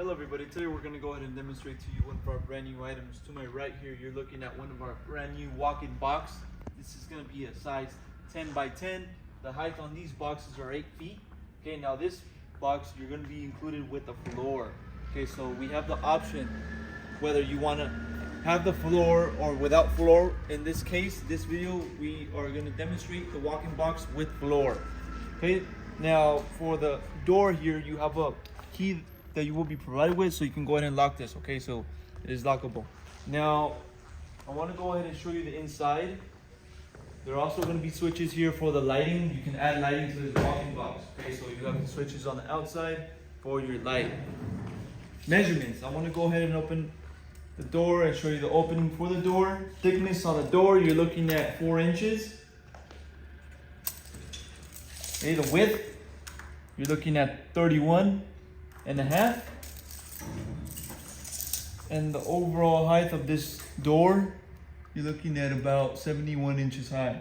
Hello everybody, today we're going to go ahead and demonstrate to you one of our brand new items. To my right here, you're looking at one of our brand new walk-in box. This is going to be a size 10 by 10. The height on these boxes are 8 feet. Okay, now this box, you're going to be included with the floor. Okay, so we have the option whether you want to have the floor or without floor. In this case, this video, we are going to demonstrate the walk-in box with floor. Okay, now for the door here, you have a key that you will be provided with, so you can go ahead and lock this. Okay, so it is lockable. Now I want to go ahead and show you the inside. There are also going to be switches here for the lighting. You can add lighting to this walk-in box. Okay, so you have the switches on the outside for your light. Measurements. I want to go ahead and open the door and show you the opening for the door. Thickness on the door, you're looking at 4 inches. Okay, the width, you're looking at 31.5, and the overall height of this door, you're looking at about 71 inches high.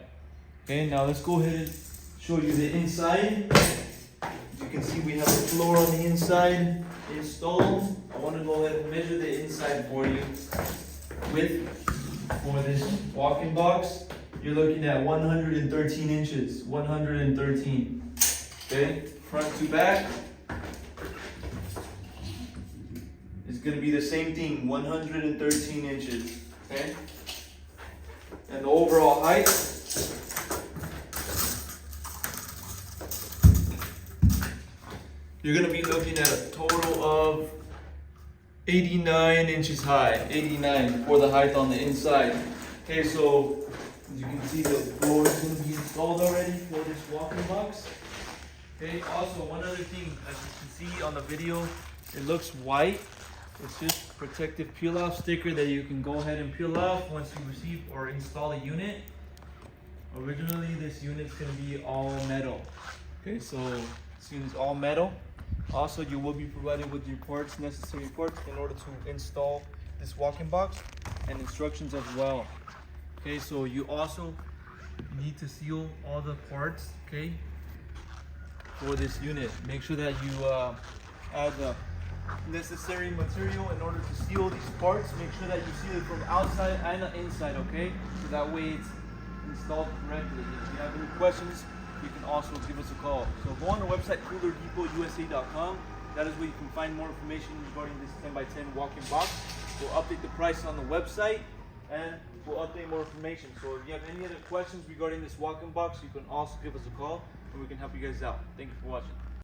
Okay, now let's go ahead and show you the inside. As you can see, we have the floor on the inside installed. I want to go ahead and measure the inside for you. Width for this walk-in box, you're looking at 113 inches. 113. Okay, front to back is going to be the same thing, 113 inches. Okay, and the overall height, you're going to be looking at a total of 89 inches high. 89 for the height on the inside. Okay, so as you can see, the floor is going to be installed already for this walk-in box. Okay, also one other thing, as you can see on the video, it looks white. It's just protective peel-off sticker that you can go ahead and peel off once you receive or install a unit. Originally, this unit's going to be all metal. Okay, so this unit's all metal. Also, you will be provided with your parts, necessary parts, in order to install this walk-in box, and instructions as well. Okay, so you also need to seal all the parts, okay, for this unit. Make sure that you add the necessary material in order to seal these parts. Make sure that you seal it from outside and the inside, okay? So that way it's installed correctly. If you have any questions, you can also give us a call. So go on our website, coolerdepotUSA.com. That is where you can find more information regarding this 10 by 10 walk-in box. We'll update the price on the website, and we'll update more information. So if you have any other questions regarding this walk-in box, you can also give us a call and we can help you guys out. Thank you for watching.